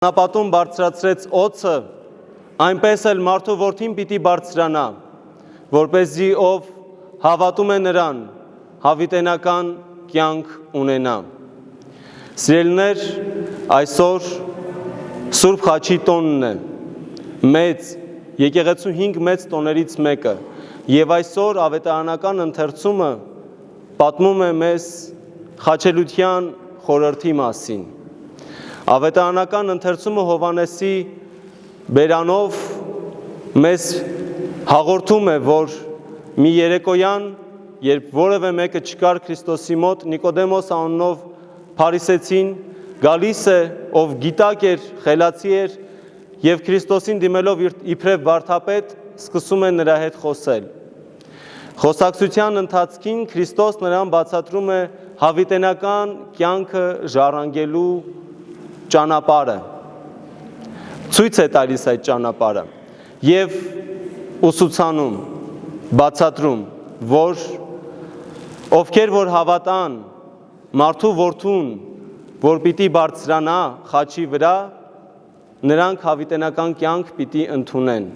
Անապատում բարձրացրեց օձը, այնպես էլ մարդու որդին պիտի բարձրանա, որպեսզի ով հավատում է նրան, հավիտենական կյանք ունենա։ Սիրելիներ, այսօր Սուրբ Խաչի տոնն է, մեծ, եկեղեցու 5 մեծ տոներից մեկը, եւ այսօր ավետարանական ընթերցումը պատմում է մեզ խաչելության խորհրդի մասին։ Ավետարանական ընթերցումը Հովհաննեսի բերանով մեզ հաղորդում է, որ մի երեկոյան, երբ որևէ մեկը չկար Քրիստոսի մոտ, Նիկոդեմոս անունով փարիսեցին գալիս է, ով գիտակ էր, խելացի էր, եւ Քրիստոսին դիմելով իբրև վարդապետ, սկսում է նրա հետ խոսել։ Խոսակցության ընթացքին Քրիստոս նրան բացատրում է հավիտենական կյանքը ժառանգելու ճանապարհը, ցույց է տալիս այդ ճանապարհը եւ ուսուցանում, բացատրում, որ ովքեր որ հավատան մարդու որդուն, որ պիտի բարձրանա խաչի վրա, նրանք հավիտենական կյանք պիտի ընդունեն։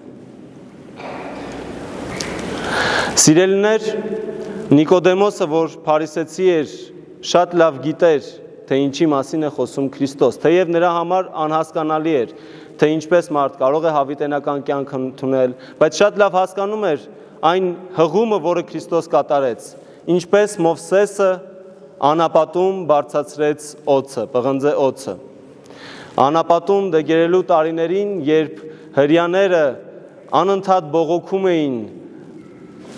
Սիրելիներ, Նիկոդեմոսը, որ փարիսեցի էր, շատ լավ գիտեր, թե ինչի մասին է խոսում Քրիստոս, թեև նրա համար անհասկանալի էր, թե ինչպես մարդ կարող է հավիտենական կյանք ընդունել, բայց շատ լավ հասկանում էր այն հղումը, որը Քրիստոս կատարեց, ինչպես Մովսեսը անապատում բարձրացրեց օձը, պղնձե օձը։ Անապատում դեգերելու տարիներին, երբ հրեաները անընդհատ բողոքում էին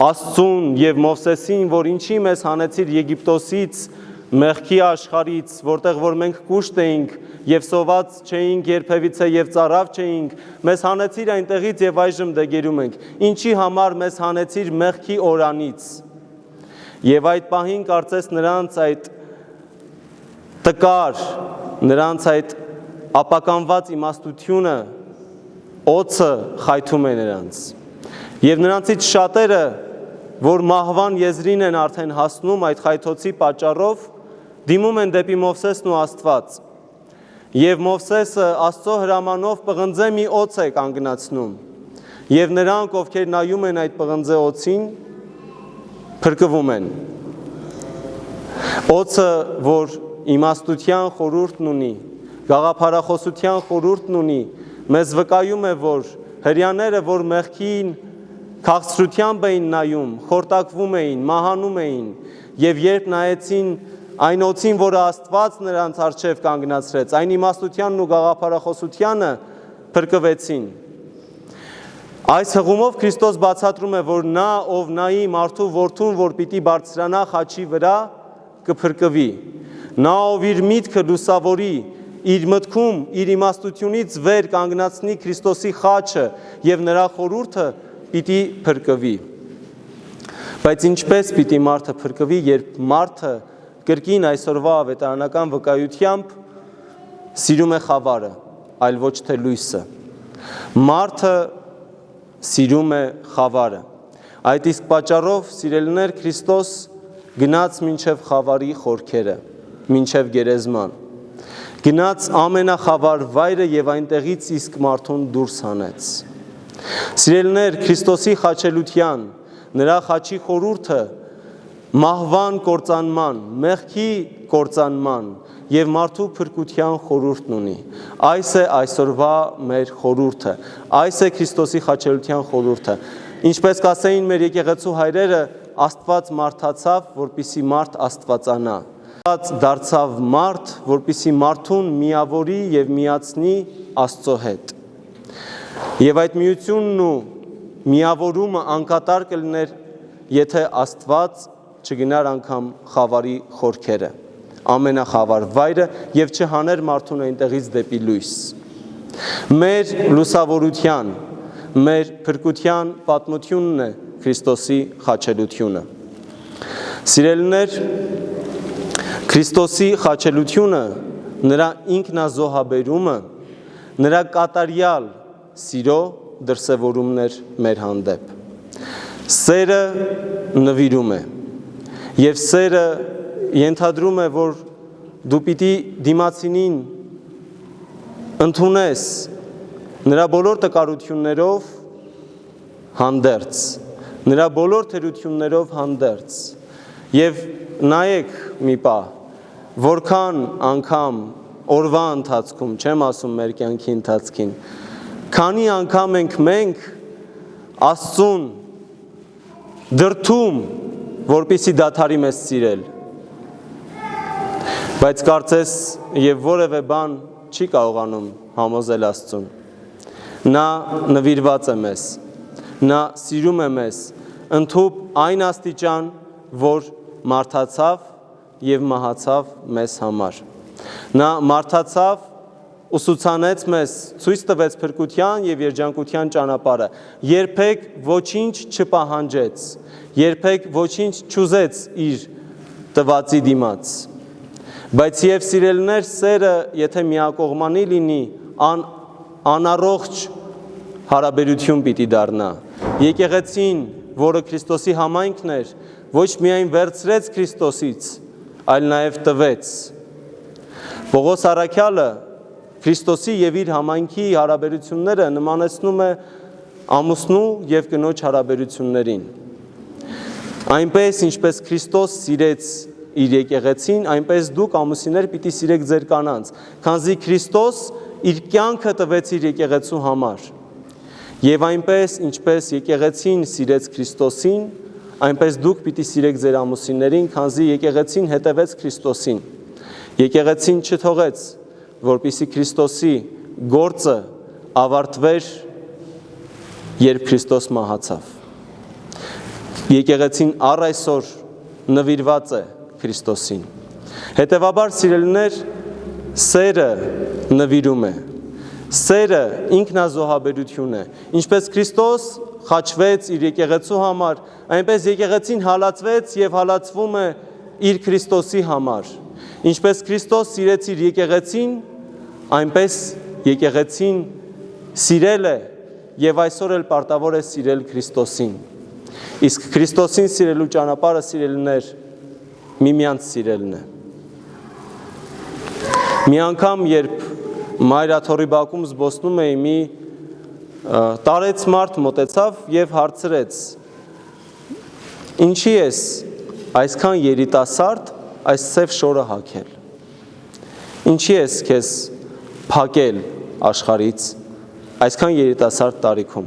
Աստծուն եւ Մովսեսին, որ ինչի մեզ հանեցիր Եգիպտոսից, մեղքի աշխարից, որտեղ որ մենք կուշտ էինք եւ սոված չէինք երբևիցե եւ ծարավ չէինք, մեզ հանեցիր այնտեղից եւ այժմ դեգերում ենք։ Ինչի համար մեզ հանեցիր մեղքի օրանից։ Եվ այդ պահին կարծես նրանց այդ տկար, նրանց այդ ապականված իմաստությունը օձը խայթում է նրանց։ Եվ նրանցից շատերը, որ մահվան եզրին են արդեն հասնում այդ խայթոցի պատճառով, դիմում են դեպի Մովսեսն ու Աստված։ Եվ Մովսեսը Աստծո հրամանով պղնձե մի օձ է կանգնացնում։ Եվ նրանք, ովքեր նայում են այդ պղնձե օձին, փրկվում են։ Օձը, որ իմաստության խորհուրդն ունի, գաղափարախոսության խորհուրդն ունի, մեզ վկայում է, որ հրեաները, որ մեղքին քաղցրությամբ էին նայում, խորտակվում էին, մահանում էին, եւ երբ նայեցին այն օձին, որը Աստված նրանց առջև կանգնացրեց, այն իմաստությանն ու գաղափարախոսությանը, փրկվեցին։ Այս հղումով Քրիստոս բացատրում է, որ նա, ով նայի մարդու որդուն, որ պիտի բարձրանա խաչի վրա, կփրկվի։ Նա, ով իր միտքը լուսավորի, իր մտքում, իր իմաստությունից վեր կանգնացնի Քրիստոսի խաչը եւ նրա խորհուրդը, պիտի փրկվի։ Բայց ինչպես պիտի մարդը փրկվի, երբ մարդը կրկին այսօրվա ավետարանական վկայությամբ սիրում է խավարը, այլ ոչ թե լույսը։ Մարդը սիրում է խավարը։ Այդ իսկ պատճառով, սիրելիներ, Քրիստոս գնաց մինչև խավարի խորքերը, մինչև գերեզման։ Գնաց ամենախավար վայրը եւ այնտեղից իսկ մարդուն դուրս հանեց։ Սիրելիներ, Քրիստոսի խաչելության, նրա խաչի խորհուրդը մահվան կործանման, մեղքի կործանման եւ մարդու փրկության խորհուրդն ունի։ Այս է այսօրվա մեր խորհուրդը, այս է Քրիստոսի խաչելության խորհուրդը։ Ինչպես կասեին մեր եկեղեցու հայրերը, Աստված մարդացավ, որպիսի մարդ աստվածանա։ Աստված դարձավ մարդ, որպիսի մարդուն միավորի եւ միացնի Աստծո հետ։ Եվ այդ միությունն ու միավորումը անկատար կլիներ, եթե Աստված չգնար անգամ խավարի խորքերը, ամենախավար վայրը եւ չհաներ մարդուն այնտեղից դեպի լույս։ Մեր լուսավորության, մեր փրկության պատմությունն է Քրիստոսի խաչելությունը։ Սիրելիներ, Քրիստոսի խաչելությունը, նրա ինքնազոհաբերումը, նրա կատարյալ սիրո դրսևորումն էր մեր հանդեպ։ Սերը նվիրում է, եւ սերը ենթադրում է, որ դու պիտի դիմացինին ընդունես նրա բոլոր տկարություններով հանդերձ, նրա բոլոր թերություններով հանդերձ եւ նայեք մի պահ, որքան անգամ օրվա ընթացքում, չեմ ասում մեր կյանքի ընթացքին, քանի անգամ ենք մենք Աստծուն դրդում, որպեսզի դադարի մեզ սիրել, բայց կարծես եւ որևէ բան չի կարողանում համոզել Աստծուն։ Նա նվիրված է մեզ, նա սիրում է մեզ, ընդհուպ այն աստիճան, որ մարդացավ եւ մահացավ մեզ համար։ Նա մարդացավ, ուսուցանեց մեզ, ցույց տվեց փրկության եւ երջանկության ճանապարհը, երբեք ոչինչ չպահանջեց, երբեք ոչինչ չուզեց իր տվածի դիմաց։ Բայց եւ սիրելիներ, սերը, եթե միակողմանի լինի, անառողջ հարաբերություն պիտի դառնա։ Եկեղեցին, որը Քրիստոսի համայնքն էր, ոչ միայն վերցրեց Քրիստոսից, այլ նաեւ տվեց։ Պողոս առաքյալը Քրիստոսի եւ իր համայնքի հարաբերությունները նմանեցնում է ամուսնու եւ կնոջ հարաբերություններին։ Այնպես ինչպես Քրիստոս սիրեց իր եկեղեցին, այնպես դուք ամուսիններ պիտի սիրեք ձեր կանանց, քանզի Քրիստոս իր կյանքը տվեց իր եկեղեցու համար։ Եվ այնպես ինչպես եկեղեցին սիրեց Քրիստոսին, այնպես դուք պիտի սիրեք ձեր ամուսիններին, քանզի եկեղեցին հետևեց Քրիստոսին։ Եկեղեցին չթողեց, որպեսզի Քրիստոսի գործը ավարտվեր, երբ Քրիստոս մահացավ։ Եկեղեցին առ այսօր նվիրված է Քրիստոսին։ Հետևաբար, սիրելիներ, սերը նվիրում է։ Սերը ինքնազոհաբերություն է։ Ինչպես Քրիստոս խաչվեց իր եկեղեցու համար, այնպես եկեղեցին հալածվեց եւ հալածվում է իր Քրիստոսի համար։ Ինչպես Քրիստոս սիրեց իր եկեղեցին, այնպես եկեղեցին սիրել է եւ այսօր էլ պարտավոր է սիրել Քրիստոսին։ Իսկ Քրիստոսին սիրելու ճանապարհը, սիրելիներ, միմյանց սիրելն է։ Մի անգամ, երբ Մայրաթորի բակում զբոսնում էի, մի տարեց մարդ մոտեցավ եւ հարցրեց. «Ինչի ես այսքան երիտասարդ այս սև շորը հագել։ Ինչի ես քեզ փակել աշխարից այսքան երիտասարդ տարիքում»։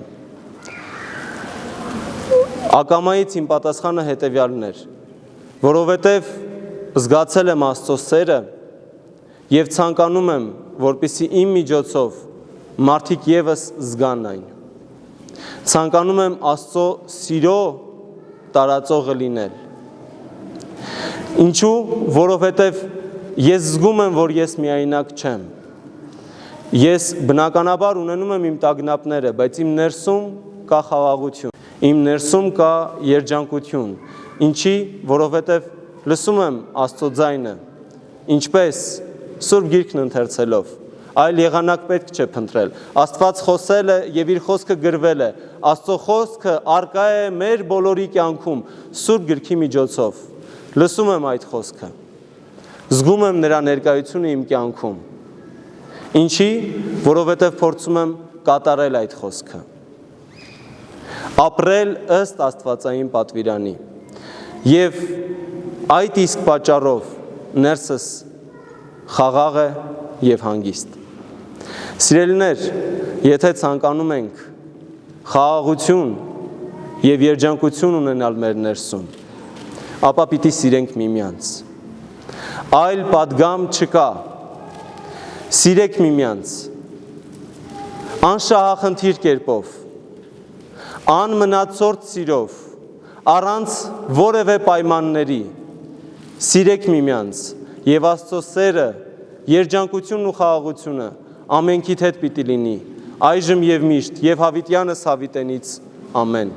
Ակամայից իմ պատասխանը հետևյալն էր. որովհետև զգացել եմ Աստծո սերը եւ ցանկանում եմ, որպեսզի իմ միջոցով մարդիկ եւս զգան այն։ Ցանկանում եմ Աստծո սիրո տարածողը լինել։ Ինչու? Որովհետև ես զգում եմ, որ ես միայնակ չեմ։ Ես բնականաբար ունենում եմ իմ տագնապները, բայց իմ ներսում կա խաղաղություն, իմ ներսում կա երջանկություն։ Ինչի? Որովհետև լսում եմ Աստծո ձայնը, ինչպես Սուրբ Գիրքն ընթերցելով, այլ եղանակ պետք չէ փնտրել։ Աստված խոսել է եւ իր խոսքը գրվել է։ Աստծո խոսքը արկա է մեր բոլորի կյանքում Սուրբ Գրքի միջոցով։ Լսում եմ այդ խոսքը, զգում եմ նրա ներկայությունը իմ կյանքում։ Ինչի? Որովհետև փորձում եմ կատարել այդ խոսքը, ապրել ըստ Աստվածային պատվիրանի։ Եվ այդ իսկ պատճառով ներսս խաղաղ է եւ հանգիստ։ Սիրելիներ, եթե ցանկանում ենք խաղաղություն եւ երջանկություն ունենալ մեր ներսում, ապա պիտի սիրենք միմյանց։ Այլ պատգամ չկա։ Սիրեք միմյանց։ Անշահախնդիր կերպով, անմնացորդ սիրով, առանց որևէ պայմանների, սիրեք միմյանց եւ Աստծո սերը, երջանկությունն ու խաղաղությունը ամենքիդ հետ պիտի լինի, այժմ եւ միշտ, եւ հավիտյանս հավիտենից ամեն։